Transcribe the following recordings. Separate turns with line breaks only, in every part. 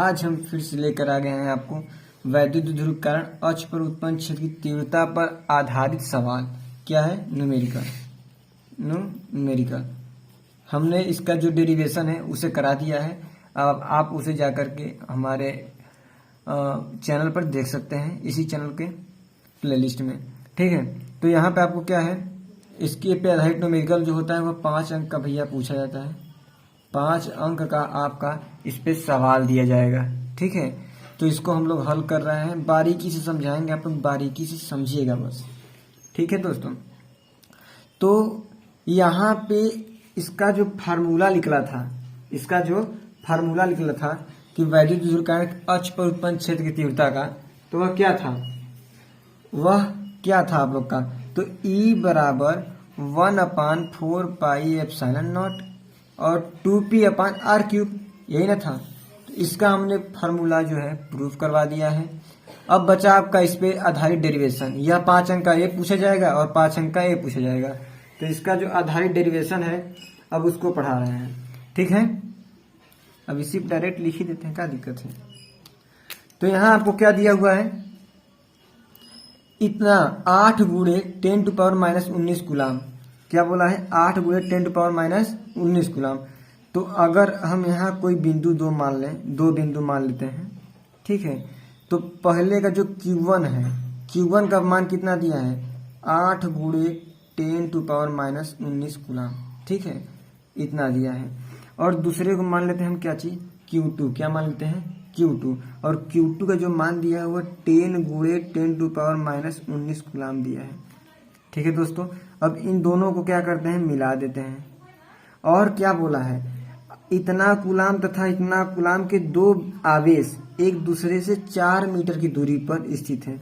आज हम फिर से लेकर आ गए हैं आपको वैद्युत ध्रुवीकरण अक्ष पर उत्पन्न क्षेत्र की तीव्रता पर आधारित सवाल। क्या है? न्यूमेरिकल। हमने इसका जो डेरिवेशन है उसे करा दिया है। अब आप उसे जाकर के हमारे चैनल पर देख सकते हैं, इसी चैनल के प्लेलिस्ट में। ठीक है, तो यहाँ पे आपको क्या है, इसके पे आधारित न्यूमेरिकल जो होता है वह 5 अंक का भैया पूछा जाता है। 5 अंक का आपका इस पे सवाल दिया जाएगा। ठीक है, तो इसको हम लोग हल कर रहे हैं, बारीकी से समझाएंगे, आप लोग बारीकी से समझिएगा बस। ठीक है दोस्तों, तो यहाँ पे इसका जो फार्मूला निकला था, कि वैद्युत ध्रुवीकरण अक्ष पर उत्पन्न क्षेत्र की तीव्रता का, तो वह क्या था आप लोग का? तो E बराबर 1/4πε0 और 2p/r³, यही ना था। तो इसका हमने फार्मूला जो है प्रूफ करवा दिया है। अब बचा आपका इस पे आधारित डेरिवेशन। यह 5 अंक का ये पूछा जाएगा और 5 अंक का ये पूछा जाएगा। तो इसका जो आधारित डेरिवेशन है अब उसको पढ़ा रहे हैं। ठीक है, अब इसी डायरेक्ट लिख ही देते हैं, क्या दिक्कत है। तो यहाँ आपको क्या दिया हुआ है, इतना 8 × 10⁻⁻19 कूलाम। क्या बोला है? 8 × 10⁻⁻19 कूलाम। तो अगर हम यहाँ कोई बिंदु दो बिंदु मान लेते हैं। ठीक है, तो पहले का जो Q1 है, Q1 का मान कितना दिया है? 8 × 10⁻⁻19 कूलाम। ठीक है, इतना दिया है। और दूसरे को मान लेते हैं हम क्या चीज, Q2। क्या मान लेते हैं? Q2। और Q2 का जो मान दिया है वह 10 × 10⁻⁻19 कूलाम दिया है। ठीक है दोस्तों, अब इन दोनों को क्या करते हैं, मिला देते हैं। और क्या बोला है, इतना कूलाम तथा इतना कूलाम के दो आवेश एक दूसरे से 4 मीटर की दूरी पर स्थित हैं।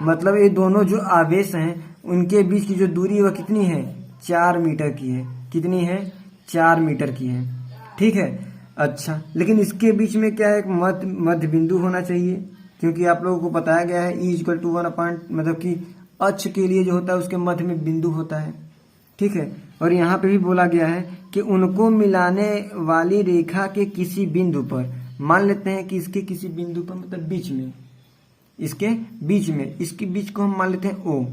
मतलब ये दोनों जो आवेश हैं उनके बीच की जो दूरी वह कितनी है? 4 मीटर की है। कितनी है? 4 मीटर की है। ठीक है, अच्छा, लेकिन इसके बीच में क्या है, एक मध्य बिंदु होना चाहिए, क्योंकि आप लोगों को बताया गया है E = 1/, मतलब कि अक्ष के लिए जो होता है उसके मध्य में बिंदु होता है। ठीक है, और यहाँ पे भी बोला गया है कि उनको मिलाने वाली रेखा के किसी बिंदु पर, मान लेते हैं कि इसके किसी बिंदु पर, मतलब बीच में, इसके बीच को हम मान लेते हैं O।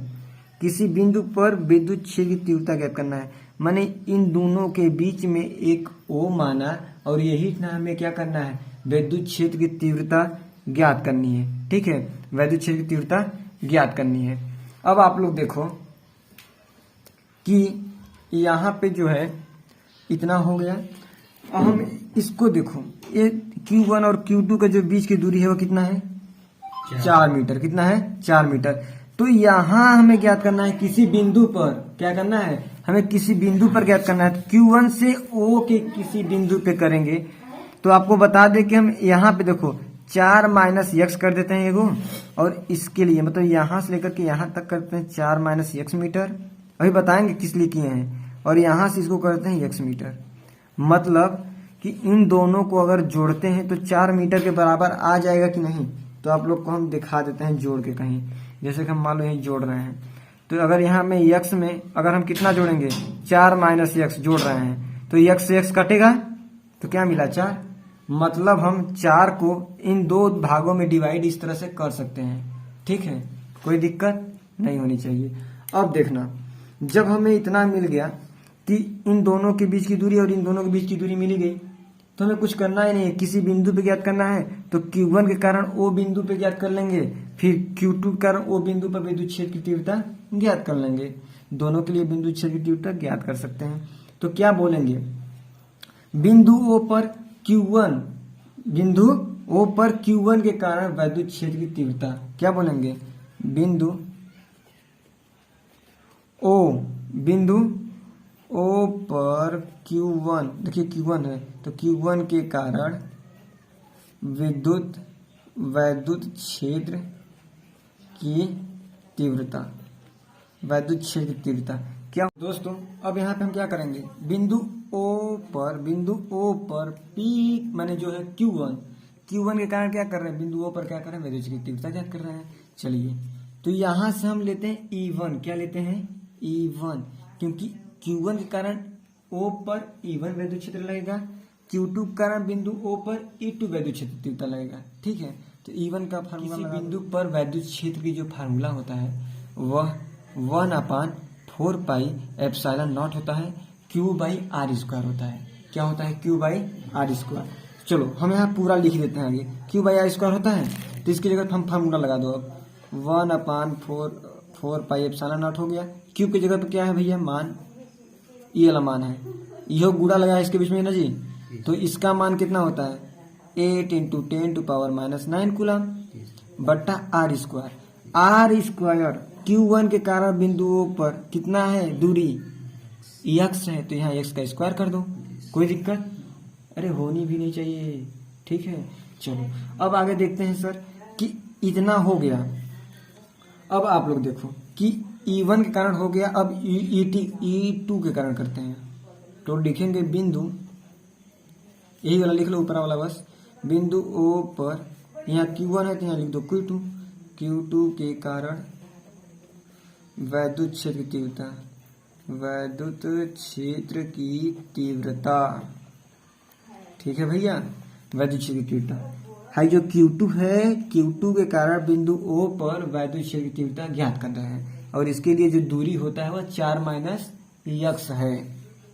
किसी बिंदु पर विद्युत क्षेत्र की तीव्रता ज्ञात करना है, माने इन दोनों के बीच में एक O माना और यही ना हमें क्या करना है, विद्युत क्षेत्र की तीव्रता ज्ञात करनी है। ठीक है, विद्युत क्षेत्र की तीव्रता ज्ञात करनी है। अब आप लोग देखो कि यहाँ पे जो है इतना हो गया। अब हम इसको देखो, ये Q1 और Q2 का जो बीच की दूरी है वो कितना है? 4 मीटर। कितना है? 4 मीटर। तो यहाँ हमें ज्ञात करना है किसी बिंदु पर, क्या करना है, हमें किसी बिंदु पर ज्ञात करना है। Q1 से O के किसी बिंदु पे करेंगे। तो आपको बता दें कि हम यहाँ पे देखो 4 - x कर देते हैं एगो, और इसके लिए मतलब यहाँ से लेकर के यहाँ तक करते हैं 4 - x मीटर। अभी बताएंगे किस लिए किए हैं। और यहाँ से इसको करते हैं x मीटर। मतलब कि इन दोनों को अगर जोड़ते हैं तो 4 मीटर के बराबर आ जाएगा कि नहीं। तो आप लोग को हम दिखा देते हैं जोड़ के कहीं, जैसे कि हम मान लो यही जोड़ रहे हैं। तो अगर यहाँ में x में अगर हम कितना जोड़ेंगे, 4 - x जोड़ रहे हैं, तो x से x कटेगा तो क्या मिला? 4। मतलब हम 4 को इन दो भागों में डिवाइड इस तरह से कर सकते हैं। ठीक है, कोई दिक्कत नहीं होनी चाहिए। अब देखना, जब हमें इतना मिल गया कि इन दोनों के बीच की दूरी और इन दोनों के बीच की दूरी मिली गई, तो हमें कुछ करना ही नहीं है, किसी बिंदु पे ज्ञात करना है। तो Q1 के कारण O बिंदु पे ज्ञात कर लेंगे, फिर Q2 के कारण O बिंदु पर विद्युत क्षेत्र की तीव्रता ज्ञात कर लेंगे। दोनों के लिए विद्युत क्षेत्र की तीव्रता ज्ञात कर सकते हैं। तो क्या बोलेंगे, बिंदु O पर Q1 के कारण विद्युत क्षेत्र की तीव्रता, क्या बोलेंगे, बिंदु O पर Q1, देखिए Q1 है, तो Q1 के कारण विद्युत क्षेत्र की तीव्रता, क्या दोस्तों। अब यहाँ पे हम क्या करेंगे, बिंदु O पर P माने जो है Q1 के कारण क्या कर रहे हैं, बिंदु O पर क्या कर रहे हैं, विद्युत क्षेत्र की तीव्रता ज्ञात कर रहे हैं। चलिए, तो यहाँ से हम लेते हैं E1। क्या लेते हैं? E1, क्योंकि Q1 के कारण O पर E1 विद्युत क्षेत्र लगेगा Q2 कारण बिंदु O पर E2 वैद्युत क्षेत्र तीव्रता लगेगा। ठीक है, तो E1 का फार्मूला, किसी बिंदु पर वैद्युत क्षेत्र की जो फार्मूला होता है वह 1/4πε0 होता है, Q/r² होता है। क्या होता है? Q/r²। चलो हम यहाँ पूरा लिख देते हैं आगे। Q/r² होता है तो इसकी जगह हम फार्मूला लगा दो। अब 1/4πε0 हो गया। Q की जगह पे क्या है भैया? मान, ये वाला मान है, यह गुणा लगा है इसके बीच में ना जी, तो इसका मान कितना होता है? 8 × 10⁻⁹ कूलम बट्टा r²। r² Q1 के कारण बिंदुओं पर कितना है दूरी? x है, तो यहाँ x का स्क्वायर कर दो, कोई दिक्कत अरे होनी भी नहीं चाहिए। ठीक है, चलो अब आगे देखते हैं सर कि इतना हो गया। अब आप लोग देखो कि E1 के कारण हो गया, अब E2 के कारण करते हैं। तो लिखेंगे बिंदु, यही वाला लिख लो ऊपर वाला बस, बिंदु O पर यहाँ Q1 है तो यहाँ लिख दो Q2। Q2 के कारण वैद्युत क्षेत्र की तीव्रता, वैद्युत क्षेत्र की तीव्रता। ठीक है भैया, वैद्युत क्षेत्र की तीव्रता है जो Q2 है, Q2 के कारण बिंदु O पर वैद्युत क्षेत्र की तीव्रता ज्ञात कर रहे हैं, और इसके लिए जो दूरी होता है वह 4 - x है।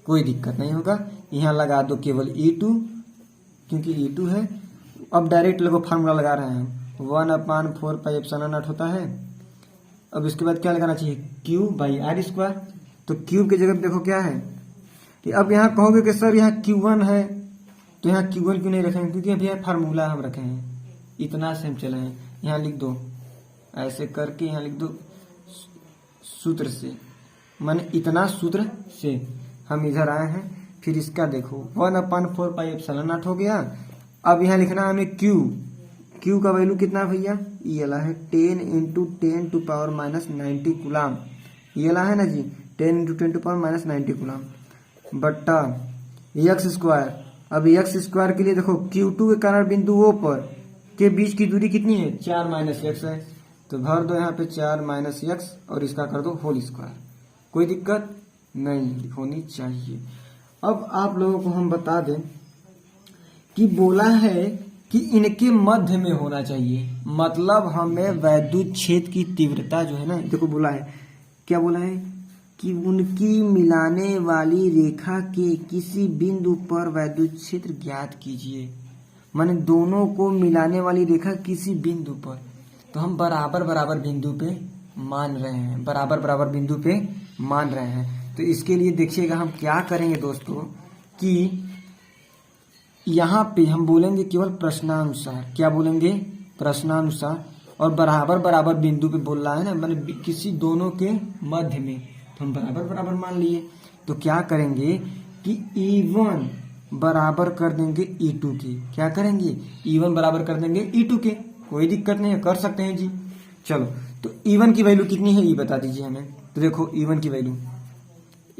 कोई दिक्कत नहीं होगा, यहाँ लगा दो केवल E2 क्योंकि E2 है। अब डायरेक्ट लोगों फार्मूला लगा रहे हैं, 1/4πε0 होता है। अब इसके बाद क्या लगाना चाहिए? Q/r²। तो Q की जगह देखो क्या है कि अब यहाँ कहोगे कि सर यहाँ Q1 है तो यहाँ Q1 क्यों नहीं रखेंगे? क्योंकि अभी यहाँ फार्मूला हम रखे हैं, इतना से हम चले हैं। यहाँ लिख दो, ऐसे करके यहाँ लिख दो सूत्र से, माने इतना सूत्र से हम इधर आए हैं। फिर इसका देखो 1/4πε0 हो गया। अब यहाँ लिखना है हमें Q का वैल्यू कितना भैया? ये वाला है 10 × 10⁻⁹ कूलम, ये वाला है ना जी, 10 × 10⁻⁹ कूलम बट्टा x²। अब x² के लिए देखो Q2 के कारण बिंदु O पर के बीच की दूरी कितनी है? 4 - x है, तो भर दो यहाँ पे 4 - x और इसका कर दो होल स्क्वायर। कोई दिक्कत नहीं होनी चाहिए। अब आप लोगों को हम बता दें कि बोला है कि इनके मध्य में होना चाहिए, मतलब हमें वैद्युत क्षेत्र की तीव्रता जो है ना, देखो बोला है, क्या बोला है कि उनकी मिलाने वाली रेखा के किसी बिंदु पर वैद्युत क्षेत्र ज्ञात कीजिए। माने दोनों को मिलाने वाली रेखा किसी बिंदु पर, तो हम बराबर बराबर बिंदु पे मान रहे हैं, बराबर बराबर बिंदु पे मान रहे हैं। तो इसके लिए देखिएगा हम क्या करेंगे दोस्तों कि यहाँ पे हम बोलेंगे केवल प्रश्नानुसार। क्या बोलेंगे? प्रश्नानुसार। और बराबर बराबर बिंदु पे बोल रहा है ना, मैंने किसी दोनों के मध्य में, तो हम बराबर बराबर मान लिए। तो क्या करेंगे कि E1 बराबर कर देंगे E2 के। क्या करेंगे? E1 बराबर कर देंगे E2 के। कोई दिक्कत नहीं है, कर सकते हैं जी। चलो तो E1 की वैल्यू कितनी है ये बता दीजिए हमें। तो देखो E1 की वैल्यू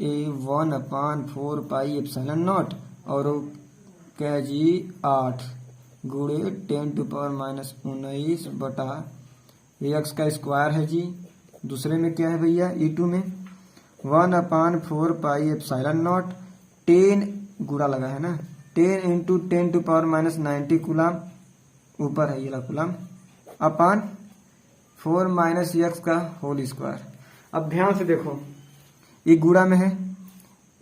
1/4πε0 और क्या जी 8 गुणे 10⁻⁹ बटा x का स्क्वायर है जी। दूसरे में क्या है भैया? E2 में 1/4πε0 10 गुणा लगा है ना, 10 × 10⁻⁹ कूलम, ऊपर है ये कूलम, अपान 4 - x का होल स्क्वायर। अब ध्यान से देखो, ये गुणा में है,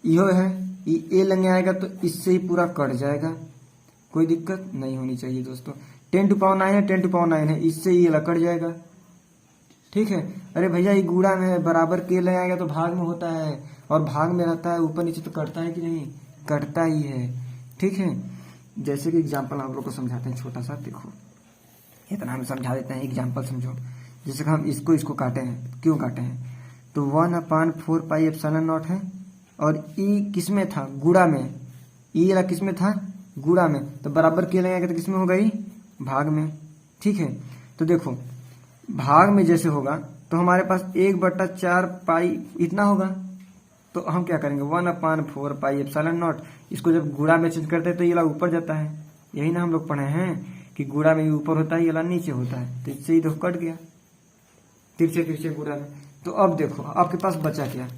यो है, ये लगे आएगा तो इससे ही पूरा कट जाएगा। कोई दिक्कत नहीं होनी चाहिए दोस्तों। 10⁹ है, 10⁹ है, इससे ये कट जाएगा। ठीक है, अरे भैया ये गुणा में है, बराबर के ले आएगा तो भाग में होता है, और भाग में रहता है ऊपर नीचे तो कटता है कि नहीं? कटता ही है। ठीक है, जैसे कि एग्जाम्पल आप लोग को समझाते हैं छोटा सा, देखो इतना हम समझा देते हैं, एग्जाम्पल समझो। जैसे कि हम इसको काटे हैं, क्यों काटे हैं? तो 1/4πε0 है, और ई किस में था? गुणा में। ई वाला किस में था? गुणा में। तो बराबर के लगाएंगे तो किस में होगा? ये भाग में। ठीक है, तो देखो भाग में जैसे होगा तो हमारे पास 1/4 पाई इतना होगा। तो हम क्या करेंगे? 1/4πε0, इसको जब गुणा में चेंज करते हैं तो ये वाला ऊपर जाता है। यही ना हम लोग पढ़े हैं कि गुणा में ऊपर होता है, ये वाला नीचे होता है, तो इससे ही देखो कट गया तिरछे गुणा में। तो अब देखो आपके पास बचा क्या?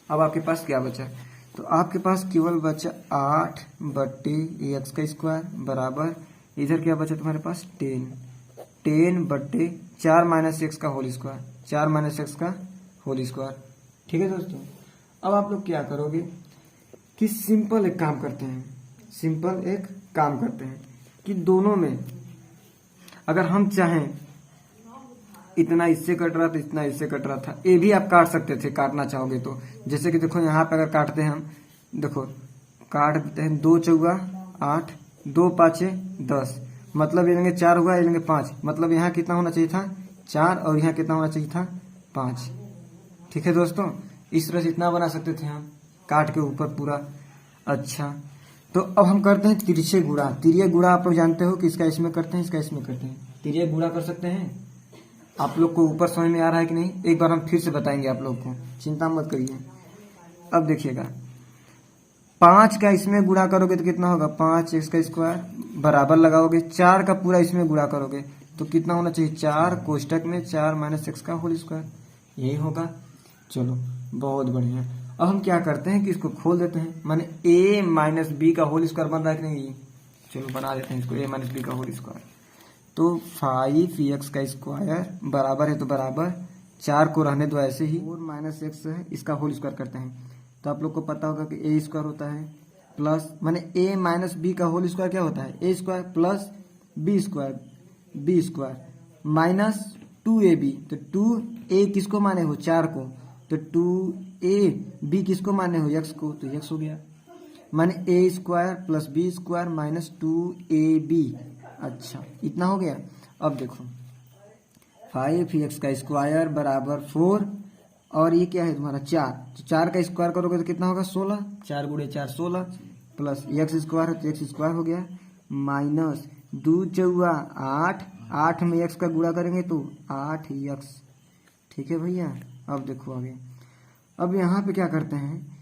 अब आपके पास क्या बचा? तो आपके पास केवल बचा 8/x² बराबर इधर क्या बचा तुम्हारे पास 10/4 - x का होल स्क्वायर, 4 - x का होल स्क्वायर। ठीक है दोस्तों, अब आप लोग क्या करोगे कि सिंपल एक काम करते हैं कि दोनों में अगर हम चाहें इतना इससे कट रहा था, इतना इससे कट रहा था, ये भी आप काट सकते थे काटना चाहोगे तो। जैसे कि देखो यहाँ पे अगर काटते हैं हम, देखो काट देते हैं 2 चौगा 8, 2 5 10, मतलब ये लेंगे 4 हुआ, ये लेंगे 5, मतलब यहाँ कितना होना चाहिए था 4 और यहाँ कितना होना चाहिए था 5। ठीक है दोस्तों, इस तरह से इतना बना सकते थे हम काट के ऊपर पूरा। अच्छा, तो अब हम करते हैं तिरछे गुणा। तिरछे गुणा आप लोग जानते हो कि इसका इसमें करते हैं, इसका इसमें करते हैं, तिरछे गुणा कर सकते हैं। आप लोग को ऊपर समझ में आ रहा है कि नहीं, एक बार हम फिर से बताएंगे आप लोग को, चिंता मत करिए। अब देखिएगा 5 का इसमें गुणा करोगे तो कितना होगा 5x² बराबर लगाओगे, 4 का पूरा इसमें गुणा करोगे तो कितना होना चाहिए 4 कोष्टक में 4 - x का होल स्क्वायर, यही होगा। चलो बहुत बढ़िया। अब हम क्या करते हैं कि इसको खोल देते हैं, माने a - b का होल स्क्वायर बन रहा है कि नहीं। चलो बना देते हैं इसको, a - b का होल स्क्वायर। तो 5x² बराबर है तो बराबर 4 को रहने दो ऐसे ही, 4 - x है इसका होल स्क्वायर करते हैं। तो आप लोग को पता होगा कि a² होता है प्लस माने a - b का होल स्क्वायर क्या होता है a² plus b² minus 2ab। तो 2a किसको माने हो 4 को, तो 2ab किसको माने हो x को, तो x हो गया, माने a² plus b² minus 2ab। अच्छा इतना हो गया। अब देखो 5x² बराबर 4 और ये क्या है तुम्हारा 4, तो 4 का स्क्वायर करोगे तो कितना होगा 16, 4 × 4 16 प्लस x² है तो x² हो गया माइनस 2 चौगा 8, 8 में x का गुणा करेंगे तो 8x। ठीक है भैया। अब देखो आगे, अब यहाँ पे क्या करते हैं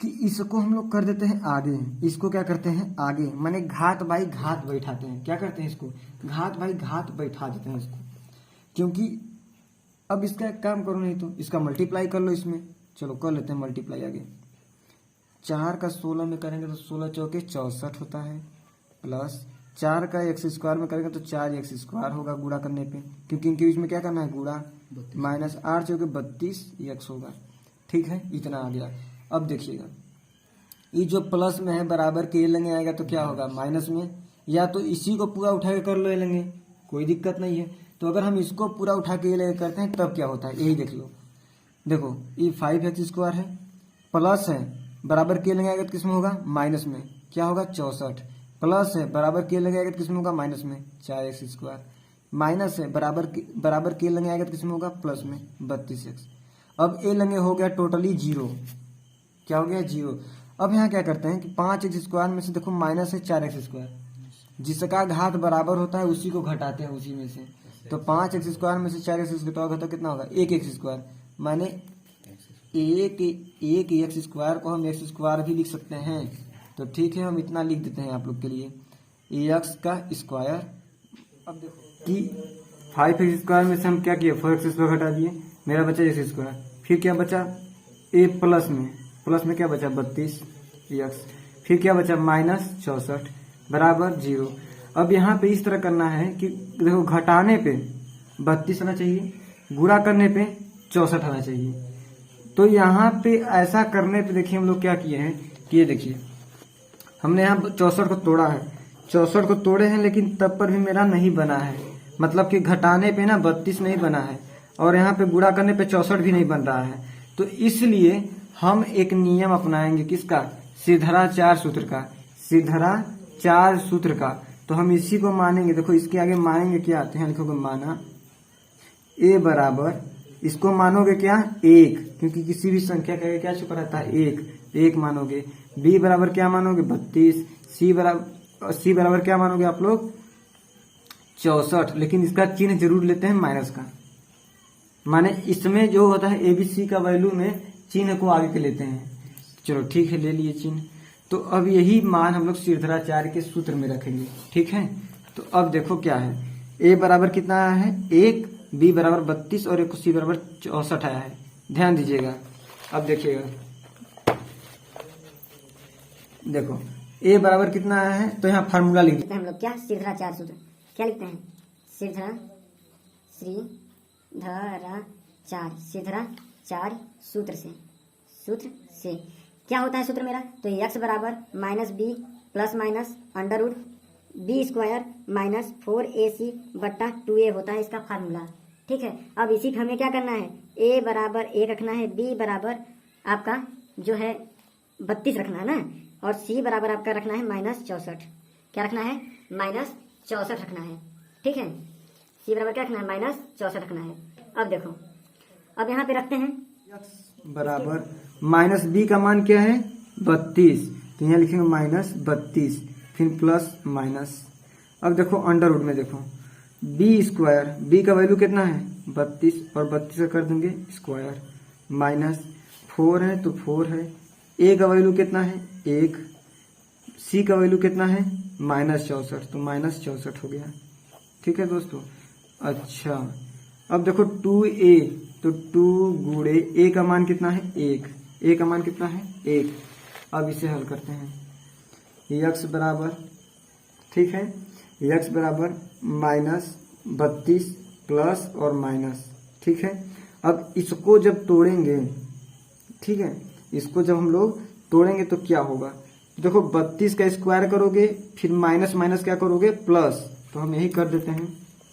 कि इसको हम लोग कर देते हैं आगे, इसको क्या करते हैं आगे, माने घात बाई घात बैठाते हैं। क्या करते हैं इसको घात बाई घात बैठा देते हैं इसको, क्योंकि अब इसका एक काम करो, नहीं तो इसका मल्टीप्लाई कर लो इसमें। चलो कर लेते हैं मल्टीप्लाई आगे। 4 का 16 में करेंगे तो 16 चौके 64 होता है, प्लस 4 का x² में करेंगे तो 4x² होगा गुणा करने पे, क्योंकि इनके बीच में क्या करना है गुणा, माइनस 8 चौके 32x होगा। ठीक है, इतना आ गया। अब देखिएगा ये जो प्लस में है बराबर के लेंगे आएगा तो क्या होगा माइनस में, या तो इसी को पूरा उठा के कर लो लेंगे, कोई दिक्कत नहीं है। तो अगर हम इसको पूरा उठा के लेके करते हैं तब क्या होता है, यही देख लो। देखो ये 5x² है, प्लस है बराबर के लेंगे आएगा तो किसमें होगा माइनस में, क्या होगा 64, प्लस है बराबर के लेंगे आएगा तो किसमें होगा माइनस में 4x², माइनस है बराबर के लेंगे आएगा तो किसमें होगा प्लस में 32x। अब ए लेंगे हो गया टोटली 0, क्या हो गया 0। अब यहाँ क्या करते हैं कि 5x² में से देखो माइनस है 4x², जिसका घात बराबर होता है उसी को घटाते हैं उसी में से। तो 5x² में से 4x² घटा कितना होगा 1x², माने 1x² को हम x² भी लिख सकते हैं। तो ठीक है, हम इतना लिख देते हैं आप लोग के लिए x²। अब देखो कि 5x² में से हम क्या किए 4x² घटा दिए, मेरा बचा x², फिर क्या बचा a प्लस में क्या बचा 32x, फिर क्या बचा माइनस 64 बराबर 0। अब यहाँ पे इस तरह करना है कि देखो घटाने पे 32 आना चाहिए, गुणा करने पे 64 आना चाहिए। तो यहाँ पे ऐसा करने पे देखिए हम लोग क्या किए हैं कि ये देखिए हमने यहाँ 64 को तोड़ा है, 64 को तोड़े हैं, लेकिन तब पर भी मेरा नहीं बना है, मतलब कि घटाने पे ना 32 नहीं बना है और यहाँ पे गुणा करने पे 64 भी नहीं बन रहा है। तो इसलिए हम एक नियम अपनाएंगे किसका, श्रीधराचार्य सूत्र का, श्रीधराचार्य सूत्र का। तो हम इसी को मानेंगे। देखो इसके आगे मानेंगे क्या आते हैं, लिखोगे माना a बराबर, इसको मानोगे क्या 1, क्योंकि किसी भी संख्या का क्या छुपा रहता है 1 मानोगे। b बराबर क्या मानोगे 32, c बराबर क्या मानोगे आप लोग 64, लेकिन इसका चिन्ह जरूर लेते हैं माइनस का, माने इसमें जो होता है ABC का वैल्यू में चिन्ह को आगे के लेते हैं। चलो ठीक है, ले लिए चिन्ह। तो अब यही मान हम लोग श्रीधराचार्य के सूत्र में रखेंगे। ठीक है, तो अब देखो क्या है, a बराबर कितना आया है 1, b बराबर 32 और c बराबर 64 आया है। ध्यान दीजिएगा। अब देखिएगा देखो ए बराबर कितना आया है, तो यहाँ फार्मूला लिख
हम लोग क्या श्रीधरा चार सूत्र क्या लिखते हैं, श्रीधरा चार सूत्र से क्या होता है सूत्र मेरा, तो x बराबर minus B plus minus under root B square minus 4ac बट्टा 2a होता है इसका फार्मूला। ठीक है, अब इसी को हमें क्या करना है, a बराबर 1 रखना है, b बराबर आपका जो है 32 रखना है ना, और c बराबर आपका रखना है -64। क्या रखना है, -64 रखना है। ठीक है, c बराबर क्या रखना है, -64 रखना है। अब देखो, अब यहाँ पे रखते हैं
x बराबर माइनस बी का मान क्या है 32, तो यहाँ लिखेंगे -32 फिर प्लस माइनस। अब देखो अंडर रूट में देखो बी स्क्वायर, बी का वैल्यू कितना है 32 और 32 का कर देंगे स्क्वायर, माइनस 4 है तो 4 है, ए का वैल्यू कितना है 1, सी का वैल्यू कितना है -64 तो -64 हो गया। ठीक है दोस्तों, अच्छा अब देखो 2a, तो 2 गुणे a का मान कितना है 1, a का मान कितना है 1। अब इसे हल करते हैं, x बराबर, ठीक है, x बराबर -32 प्लस और माइनस। ठीक है, अब इसको जब तोड़ेंगे, ठीक है, इसको जब हम लोग तोड़ेंगे तो क्या होगा, देखो 32 का स्क्वायर करोगे फिर माइनस माइनस क्या करोगे प्लस, तो हम यही कर देते हैं,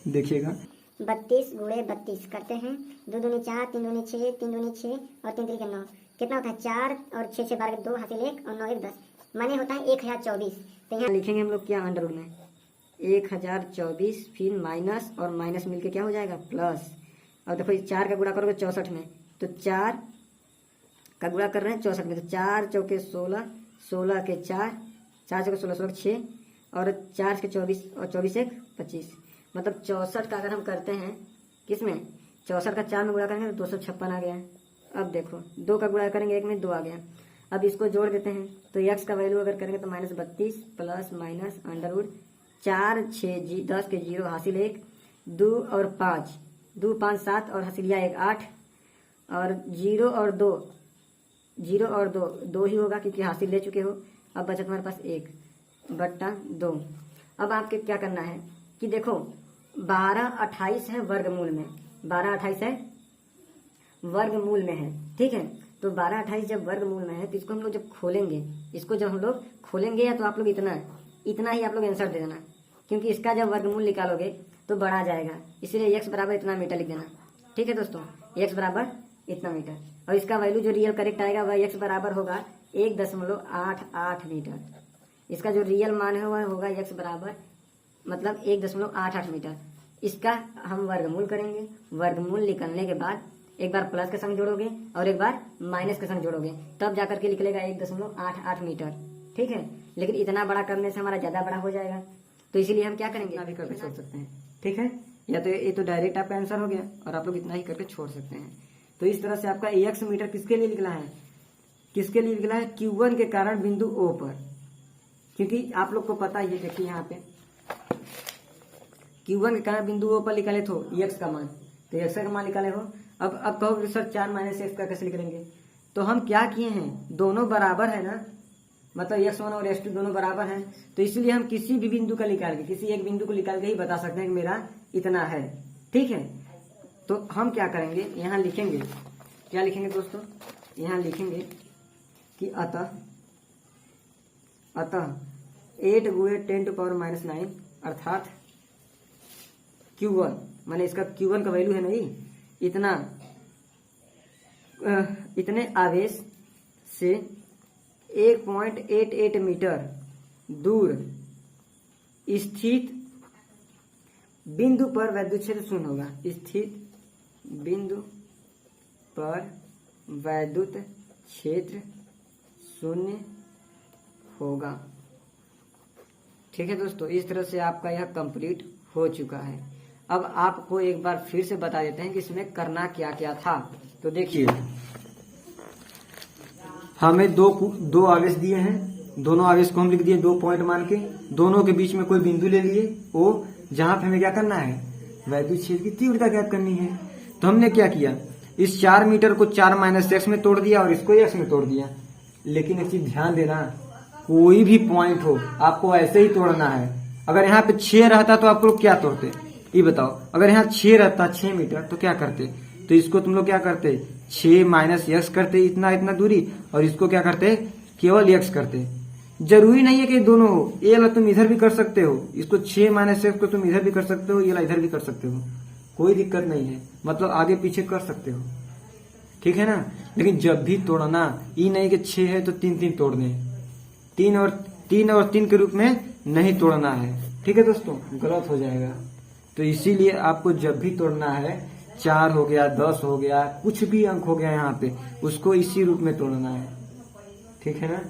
देखिएगा
32 गुणे 32 करते हैं, 2 दूनी 4, 3 दूनी 6, 3 दूनी 6 और 3 3 9, कितना होता है 4 और 6 6 12 2 हासिल 1 और 9 1 10, माने होता है 1024। तो यहाँ लिखेंगे हम लोग क्या अंडर रूट में 1024 फिर माइनस और माइनस मिलके क्या हो जाएगा प्लस। और देखो 4 का गुणा करोगे 64 में, तो 4 का गुणा कर रहे हैं 64 में, तो 4 चौके 16, 16 के 4, 4 चौके 16, 16 के 6 और 4 के 24 और 24 एक 25, मतलब 64 का अगर हम करते हैं किसमें 64 का 4 में गुणा करेंगे तो 256 आ गया। अब देखो 2 का गुणा करेंगे 1 में 2 आ गया। अब इसको जोड़ देते हैं, तो x का वैल्यू अगर करेंगे तो -32 प्लस माइनस अंडर रूट 4 6 10 के 0 हासिल 1, 2 और 5, 2 5 7 और हासिलिया 1 8 और 0 और 2 2 ही होगा क्योंकि हासिल ले चुके हो। अब बचा तुम्हारे पास 1 बट्टा 2। अब आपके क्या करना है कि देखो 12 28 है वर्गमूल में, 12 28 है वर्गमूल में है। ठीक है, तो 12 28 जब वर्गमूल में है तो इसको हम लोग जब खोलेंगे, इसको जब हम लोग खोलेंगे या तो आप लोग इतना ही आप लोग आंसर दे देना, क्योंकि इसका जब वर्गमूल निकालोगे तो बढ़ा जाएगा, इसलिए x बराबर इतना मीटर लिख देना। ठीक है दोस्तों, x बराबर इतना मीटर, और इसका वैल्यू जो रियल करेक्ट आएगा वह x बराबर होगा 1.88 मीटर। इसका जो रियल मान है वह होगा x बराबर मतलब 1.88 मीटर। इसका हम वर्गमूल करेंगे, वर्गमूल निकलने के बाद एक बार प्लस के संग जोड़ोगे और एक बार माइनस के संग जोड़ोगे, तब जाकर के निकलेगा 1.88 मीटर। ठीक है, लेकिन इतना बड़ा करने से हमारा ज्यादा बड़ा हो जाएगा, तो इसीलिए हम क्या करेंगे, अभी करके छोड़ सकते हैं। ठीक है, या तो ये तो डायरेक्ट आपका आंसर हो गया और आप लोग इतना ही करके छोड़ सकते हैं। तो इस तरह से आपका x मीटर किसके लिए निकला है, किसके लिए निकला है Q1 के कारण बिंदु O पर, क्योंकि आप लोग को पता ही है, देखिए यहाँ पे Q1 के कारण बिंदु O पर निकाले तो x का मान, तो x का मान निकाले हो। अब कहोगे सर 4 - x का कैसे निकलेंगे, तो हम क्या किए हैं, दोनों बराबर है ना, मतलब x1 और x2 दोनों बराबर हैं, तो इसलिए हम किसी भी बिंदु का निकाल के, किसी एक बिंदु को निकाल के ही बता सकते हैं कि मेरा इतना है। ठीक है, तो हम क्या करेंगे, यहाँ लिखेंगे, क्या लिखेंगे दोस्तों, यहाँ लिखेंगे कि अतः 8 × 10⁻⁹ अर्थात Q1 माने इसका Q1 का वैल्यू है नहीं, इतने आवेश से 1.88 मीटर दूर स्थित बिंदु पर वैद्युत क्षेत्र शून्य होगा। स्थित बिंदु पर वैद्युत क्षेत्र शून्य होगा। ठीक है दोस्तों, इस तरह से आपका यह कंप्लीट हो चुका है। अब आपको एक बार फिर से बता देते हैं कि इसमें करना क्या क्या था। तो देखिए, हमें दो आवेश दिए हैं, दोनों आवेश को हम लिख दिए 2 पॉइंट मान के, दोनों के बीच में कोई बिंदु ले लिए ओ, जहां पे हमें क्या करना है, वैद्युत क्षेत्र की तीव्रता ज्ञात करनी है। तो हमने क्या किया, इस 4 मीटर को 4 - x में तोड़ दिया और इसको x में तोड़ दिया। लेकिन एक चीज ध्यान देना,
कोई भी पॉइंट हो आपको ऐसे ही तोड़ना है। अगर यहाँ पे 6 रहता तो आप लोग क्या तोड़ते, ये बताओ। अगर यहाँ 6 रहता 6 मीटर तो क्या करते, तो इसको तुम लोग क्या करते, 6 माइनस x करते, इतना इतना दूरी, और इसको क्या करते, केवल x करते। जरूरी नहीं है कि दोनों हो, ये वाला तुम इधर भी कर सकते हो, इसको 6 माइनस x को तुम इधर भी कर सकते हो, ये वाला इधर भी कर सकते हो, कोई दिक्कत नहीं है, मतलब आगे पीछे कर सकते हो, ठीक है ना। लेकिन जब भी तोड़ना ये नहीं कि 6 है तो 3 तोड़ने, 3 और 3 के रूप में नहीं तोड़ना है, ठीक है दोस्तों, गलत हो जाएगा। तो इसीलिए आपको जब भी तोड़ना है, 4 हो गया, 10 हो गया, कुछ भी अंक हो गया यहाँ पे, उसको इसी रूप में तोड़ना है, ठीक है ना,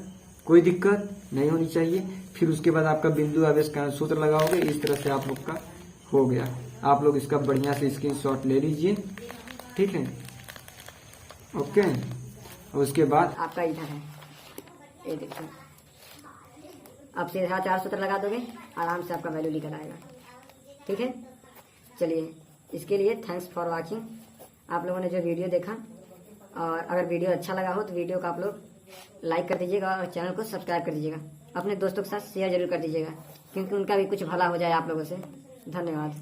कोई दिक्कत नहीं होनी चाहिए। फिर उसके बाद आपका बिंदु आवेश का सूत्र लगाओगे, इस तरह से आप लोग का हो गया। आप लोग इसका बढ़िया से स्क्रीनशॉट ले लीजिए, ठीक है, ओके। और उसके बाद
आपका इधर है, ये देखिए, अब सीधा 4 सूत्र लगा दोगे, आराम से आपका वैल्यू निकल आएगा, ठीक है। चलिए, इसके लिए थैंक्स फॉर वॉचिंग। आप लोगों ने जो वीडियो देखा, और अगर वीडियो अच्छा लगा हो तो वीडियो को आप लोग लाइक कर दीजिएगा और चैनल को सब्सक्राइब कर दीजिएगा। अपने दोस्तों के साथ शेयर जरूर कर दीजिएगा, क्योंकि उनका भी कुछ भला हो जाए आप लोगों से। धन्यवाद।